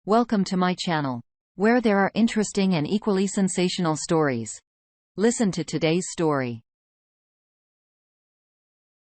Welcome to my channel, where there are interesting and equally sensational stories. Listen to today's story.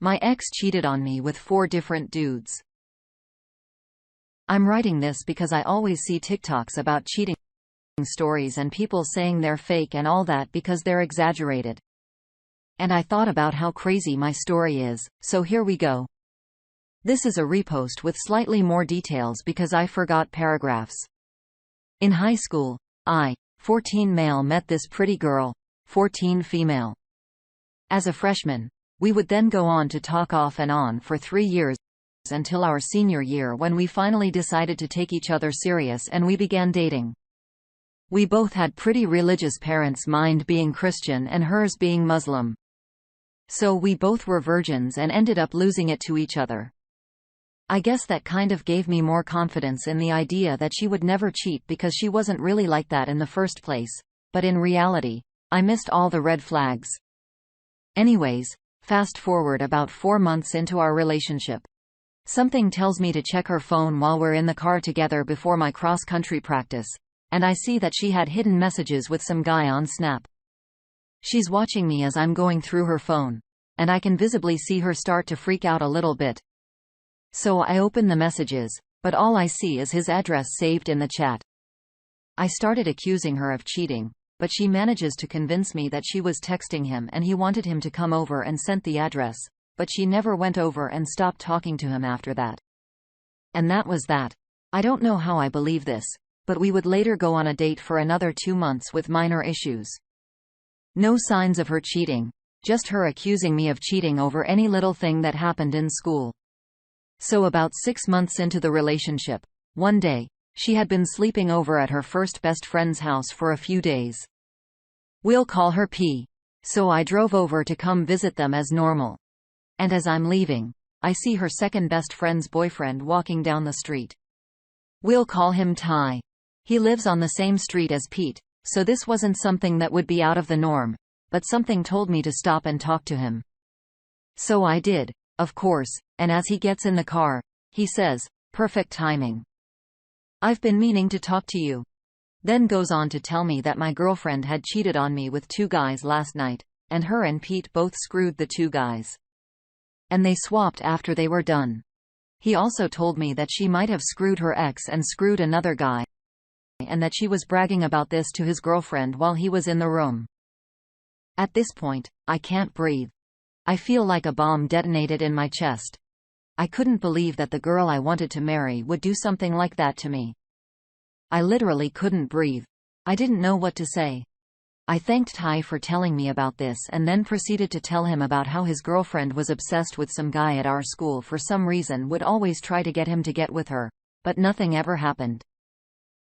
My ex cheated on me with 4 different dudes. I'm writing this because I always see TikToks about cheating stories and people saying they're fake and all that because they're exaggerated. And I thought about how crazy my story is, so here we go. This is a repost with slightly more details because I forgot paragraphs. In high school, I, 14 male, met this pretty girl, 14 female. As a freshman, we would then go on to talk off and on for 3 years until our senior year when we finally decided to take each other serious and we began dating. We both had pretty religious parents, mine being Christian and hers being Muslim. So we both were virgins and ended up losing it to each other. I guess that kind of gave me more confidence in the idea that she would never cheat because she wasn't really like that in the first place, but in reality, I missed all the red flags. Anyways, fast forward about 4 months into our relationship. Something tells me to check her phone while we're in the car together before my cross-country practice, and I see that she had hidden messages with some guy on Snap. She's watching me as I'm going through her phone, and I can visibly see her start to freak out a little bit. So I open the messages, but all I see is his address saved in the chat. I started accusing her of cheating, but she manages to convince me that she was texting him and he wanted him to come over and sent the address, but she never went over and stopped talking to him after that. And that was that. I don't know how I believe this, but we would later go on a date for another 2 months with minor issues. No signs of her cheating, just her accusing me of cheating over any little thing that happened in school. So about 6 months into the relationship, one day, she had been sleeping over at her first best friend's house for a few days. We'll call her P. So I drove over to come visit them as normal. And as I'm leaving, I see her second best friend's boyfriend walking down the street. We'll call him Ty. He lives on the same street as Pete, so this wasn't something that would be out of the norm, but something told me to stop and talk to him. So I did, of course, and as he gets in the car, he says, "Perfect timing. I've been meaning to talk to you." Then goes on to tell me that my girlfriend had cheated on me with 2 guys last night, and her and Pete both screwed the 2 guys. And they swapped after they were done. He also told me that she might have screwed her ex and screwed another guy, and that she was bragging about this to his girlfriend while he was in the room. At this point, I can't breathe. I feel like a bomb detonated in my chest. I couldn't believe that the girl I wanted to marry would do something like that to me. I literally couldn't breathe. I didn't know what to say. I thanked Ty for telling me about this and then proceeded to tell him about how his girlfriend was obsessed with some guy at our school for some reason, would always try to get him to get with her, but nothing ever happened.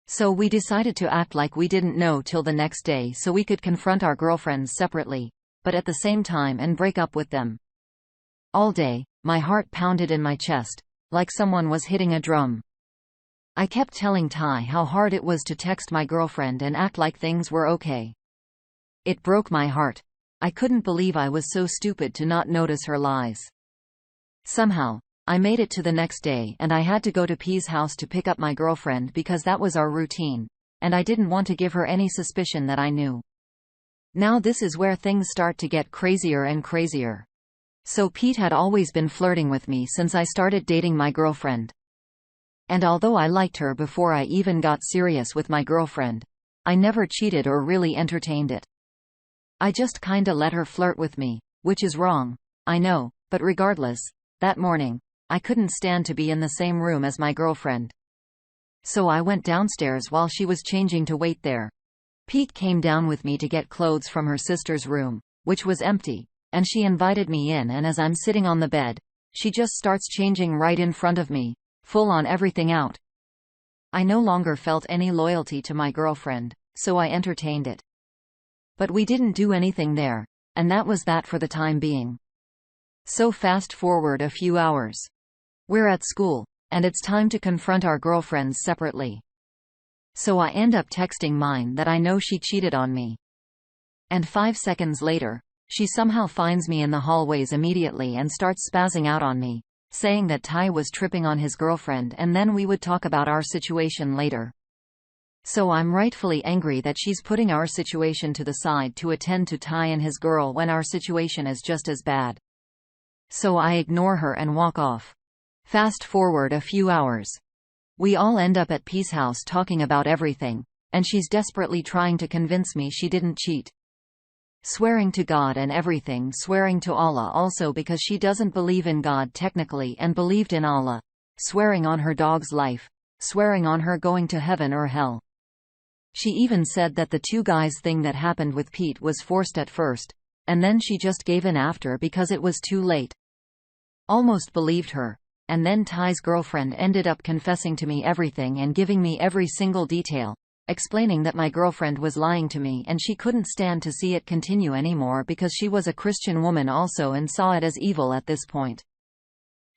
So we decided to act like we didn't know till the next day so we could confront our girlfriends separately, but at the same time, and break up with them. All day, my heart pounded in my chest, like someone was hitting a drum. I kept telling Ty how hard it was to text my girlfriend and act like things were okay. It broke my heart. I couldn't believe I was so stupid to not notice her lies. Somehow, I made it to the next day and I had to go to P's house to pick up my girlfriend because that was our routine, and I didn't want to give her any suspicion that I knew. Now this is where things start to get crazier and crazier. So Pete had always been flirting with me since I started dating my girlfriend. And although I liked her before I even got serious with my girlfriend, I never cheated or really entertained it. I just kinda let her flirt with me, which is wrong, I know, but regardless, that morning, I couldn't stand to be in the same room as my girlfriend. So I went downstairs while she was changing to wait there. Pete came down with me to get clothes from her sister's room, which was empty, and she invited me in, and as I'm sitting on the bed, she just starts changing right in front of me, full on everything out. I no longer felt any loyalty to my girlfriend, so I entertained it. But we didn't do anything there, and that was that for the time being. So fast forward a few hours. We're at school, and it's time to confront our girlfriends separately. So I end up texting mine that I know she cheated on me. And 5 seconds later, she somehow finds me in the hallways immediately and starts spazzing out on me, saying that Ty was tripping on his girlfriend and then we would talk about our situation later. So I'm rightfully angry that she's putting our situation to the side to attend to Ty and his girl when our situation is just as bad. So I ignore her and walk off. Fast forward a few hours. We all end up at P's house talking about everything, and she's desperately trying to convince me she didn't cheat. Swearing to God and everything, swearing to Allah also because she doesn't believe in God technically and believed in Allah. Swearing on her dog's life. Swearing on her going to heaven or hell. She even said that the two guys thing that happened with Pete was forced at first, and then she just gave in after because it was too late. Almost believed her. And then Ty's girlfriend ended up confessing to me everything and giving me every single detail, explaining that my girlfriend was lying to me and she couldn't stand to see it continue anymore because she was a Christian woman also and saw it as evil at this point.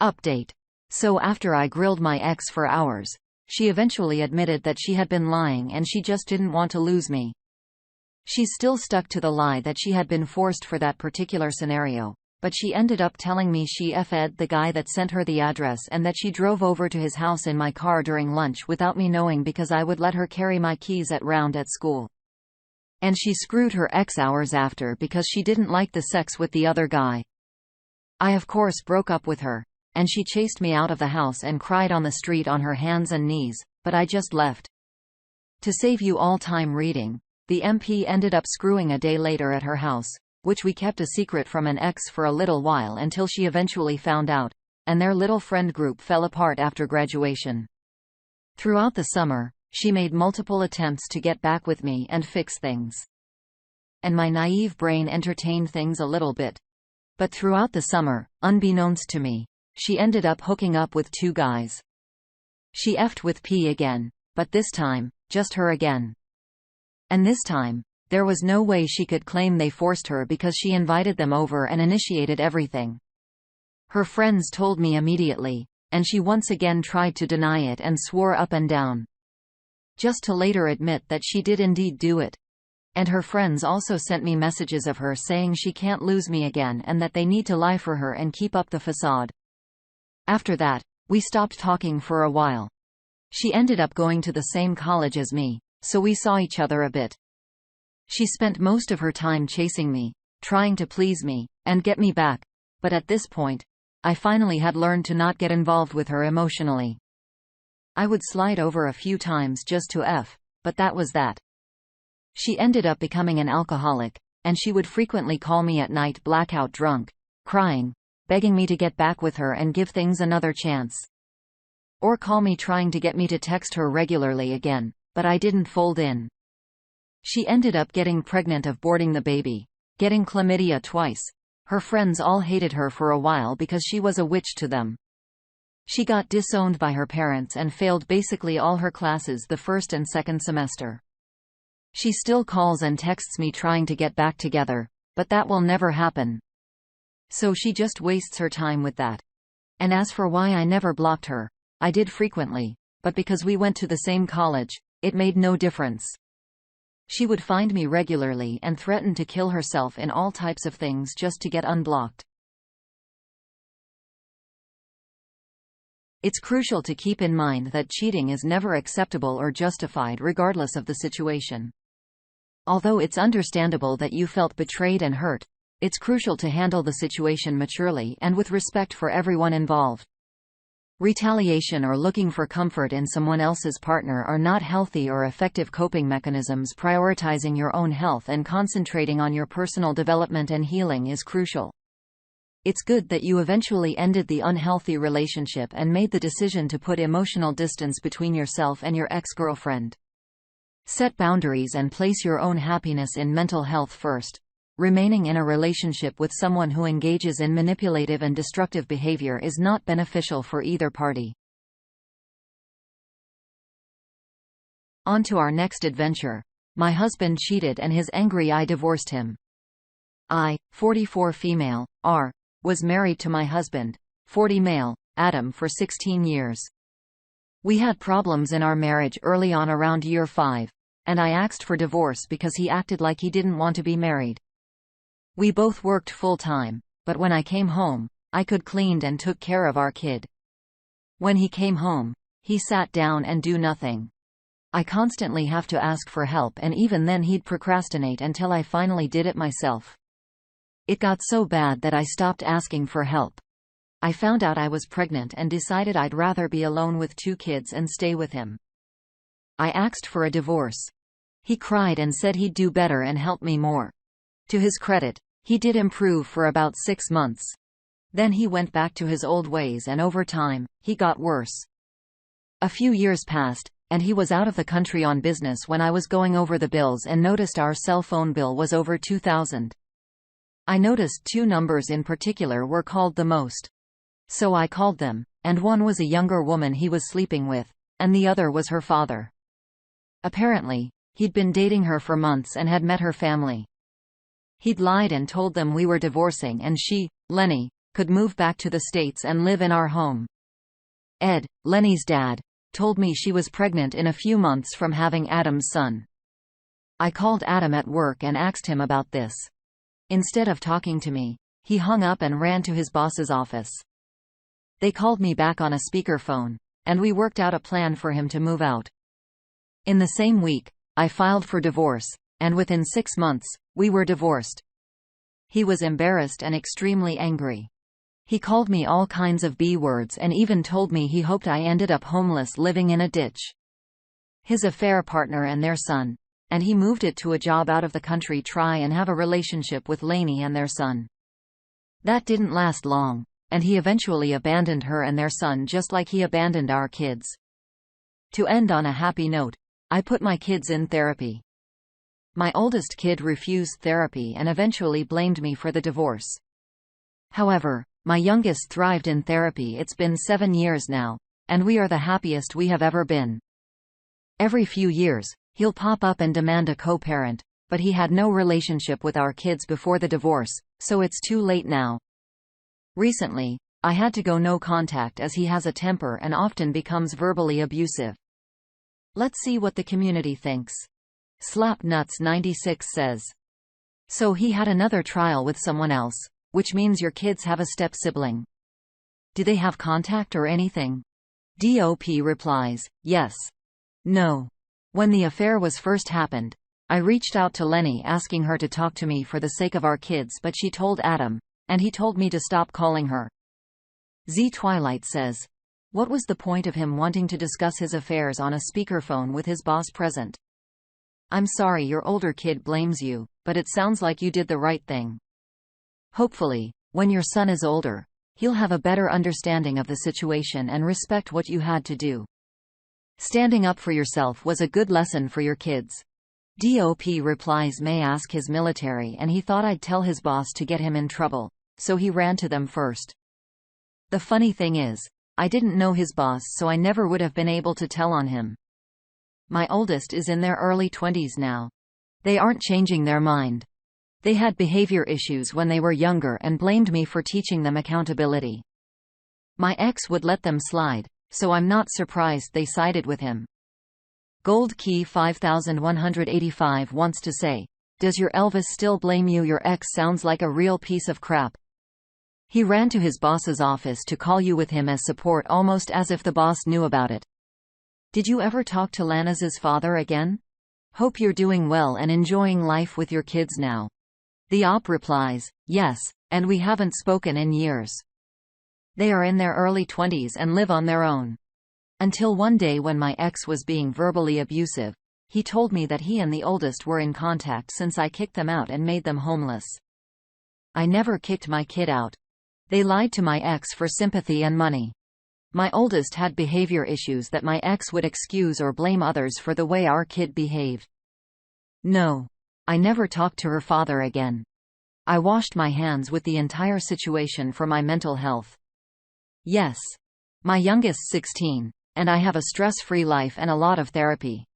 Update. So after I grilled my ex for hours, she eventually admitted that she had been lying and she just didn't want to lose me. She's still stuck to the lie that she had been forced for that particular scenario, but she ended up telling me she F'd the guy that sent her the address and that she drove over to his house in my car during lunch without me knowing because I would let her carry my keys at school. And she screwed her ex hours after because she didn't like the sex with the other guy. I of course broke up with her, and she chased me out of the house and cried on the street on her hands and knees, but I just left. To save you all time reading, the MP ended up screwing a day later at her house, which we kept a secret from an ex for a little while until she eventually found out, and their little friend group fell apart after graduation. Throughout the summer, she made multiple attempts to get back with me and fix things. And my naive brain entertained things a little bit. But throughout the summer, unbeknownst to me, she ended up hooking up with two guys. She effed with P again, but this time, just her again. And this time, there was no way she could claim they forced her because she invited them over and initiated everything. Her friends told me immediately, and she once again tried to deny it and swore up and down. Just to later admit that she did indeed do it. And her friends also sent me messages of her saying she can't lose me again and that they need to lie for her and keep up the facade. After that, we stopped talking for a while. She ended up going to the same college as me, so we saw each other a bit. She spent most of her time chasing me, trying to please me, and get me back, but at this point, I finally had learned to not get involved with her emotionally. I would slide over a few times just to F, but that was that. She ended up becoming an alcoholic, and she would frequently call me at night blackout drunk, crying, begging me to get back with her and give things another chance. Or call me trying to get me to text her regularly again, but I didn't fold in. She ended up getting pregnant, aborting the baby, getting chlamydia twice. Her friends all hated her for a while because she was a witch to them. She got disowned by her parents and failed basically all her classes the first and second semester. She still calls and texts me trying to get back together, but that will never happen. So she just wastes her time with that. And as for why I never blocked her, I did frequently, but because we went to the same college, it made no difference. She would find me regularly and threaten to kill herself in all types of things just to get unblocked. It's crucial to keep in mind that cheating is never acceptable or justified regardless of the situation. Although it's understandable that you felt betrayed and hurt, it's crucial to handle the situation maturely and with respect for everyone involved. Retaliation or looking for comfort in someone else's partner are not healthy or effective coping mechanisms. Prioritizing your own health and concentrating on your personal development and healing is crucial. It's good that you eventually ended the unhealthy relationship and made the decision to put emotional distance between yourself and your ex-girlfriend. Set boundaries and place your own happiness in mental health first. Remaining in a relationship with someone who engages in manipulative and destructive behavior is not beneficial for either party. On to our next adventure. My husband cheated and his angry I divorced him. I, 44 female, R, was married to my husband, 40 male, Adam, for 16 years. We had problems in our marriage early on around year 5, and I asked for divorce because he acted like he didn't want to be married. We both worked full-time, but when I came home, I could cleaned and took care of our kid. When he came home, he sat down and do nothing. I constantly have to ask for help, and even then he'd procrastinate until I finally did it myself. It got so bad that I stopped asking for help. I found out I was pregnant and decided I'd rather be alone with 2 kids and stay with him. I asked for a divorce. He cried and said he'd do better and help me more. To his credit, he did improve for about 6 months. Then he went back to his old ways, and over time, he got worse. A few years passed, and he was out of the country on business when I was going over the bills and noticed our cell phone bill was over $2,000. I noticed 2 numbers in particular were called the most. So I called them, and one was a younger woman he was sleeping with, and the other was her father. Apparently, he'd been dating her for months and had met her family. He'd lied and told them we were divorcing and she, Lenny, could move back to the States and live in our home. Ed, Lenny's dad, told me she was pregnant in a few months from having Adam's son. I called Adam at work and asked him about this. Instead of talking to me, he hung up and ran to his boss's office. They called me back on a speakerphone, and we worked out a plan for him to move out. In the same week, I filed for divorce, and within 6 months, we were divorced. He was embarrassed and extremely angry. He called me all kinds of B words and even told me he hoped I ended up homeless living in a ditch. His affair partner and their son, and he moved it to a job out of the country, try and have a relationship with Lainey and their son. That didn't last long, and he eventually abandoned her and their son just like he abandoned our kids. To end on a happy note, I put my kids in therapy. My oldest kid refused therapy and eventually blamed me for the divorce. However, my youngest thrived in therapy. It's been 7 years now, and we are the happiest we have ever been. Every few years, he'll pop up and demand a co-parent, but he had no relationship with our kids before the divorce, so it's too late now. Recently, I had to go no contact as he has a temper and often becomes verbally abusive. Let's see what the community thinks. Slapnuts96 says. So he had another trial with someone else, which means your kids have a step-sibling. Do they have contact or anything? DOP replies, yes. No. When the affair was first happened, I reached out to Lenny asking her to talk to me for the sake of our kids, but she told Adam, and he told me to stop calling her. Z Twilight says, what was the point of him wanting to discuss his affairs on a speakerphone with his boss present? I'm sorry your older kid blames you, but it sounds like you did the right thing. Hopefully, when your son is older, he'll have a better understanding of the situation and respect what you had to do. Standing up for yourself was a good lesson for your kids. DOP replies, may ask his military, and he thought I'd tell his boss to get him in trouble, so he ran to them first. The funny thing is, I didn't know his boss, so I never would have been able to tell on him. My oldest is in their early 20s now. They aren't changing their mind. They had behavior issues when they were younger and blamed me for teaching them accountability. My ex would let them slide, so I'm not surprised they sided with him. Gold Key 5185 wants to say, does your Elvis still blame you? Your ex sounds like a real piece of crap. He ran to his boss's office to call you with him as support, almost as if the boss knew about it. Did you ever talk to Lanaz's father again? Hope you're doing well and enjoying life with your kids now. The op replies, yes, and we haven't spoken in years. They are in their early 20s and live on their own. Until one day when my ex was being verbally abusive, he told me that he and the oldest were in contact since I kicked them out and made them homeless. I never kicked my kid out. They lied to my ex for sympathy and money. My oldest had behavior issues that my ex would excuse or blame others for the way our kid behaved. No. I never talked to her father again. I washed my hands with the entire situation for my mental health. Yes. My youngest's 16, and I have a stress-free life and a lot of therapy.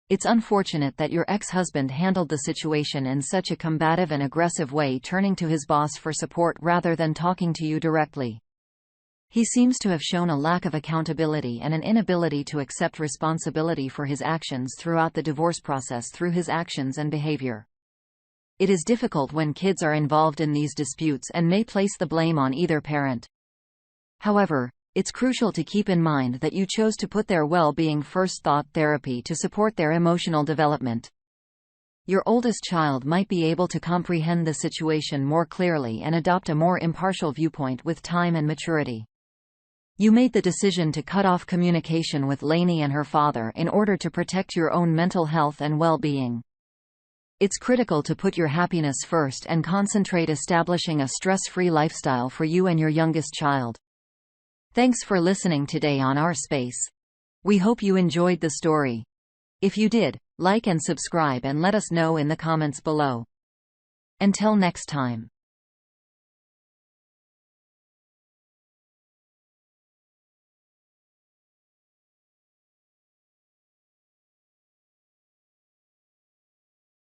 It's unfortunate that your ex-husband handled the situation in such a combative and aggressive way, turning to his boss for support rather than talking to you directly. He seems to have shown a lack of accountability and an inability to accept responsibility for his actions throughout the divorce process through his actions and behavior. It is difficult when kids are involved in these disputes and may place the blame on either parent. However, It's crucial to keep in mind that you chose to put their well-being first. Therapy to support their emotional development. Your oldest child might be able to comprehend the situation more clearly and adopt a more impartial viewpoint with time and maturity. You made the decision to cut off communication with Lainey and her father in order to protect your own mental health and well-being. It's critical to put your happiness first and concentrate establishing a stress-free lifestyle for you and your youngest child. Thanks for listening today on Our Space. We hope you enjoyed the story. If you did, like and subscribe and let us know in the comments below. Until next time.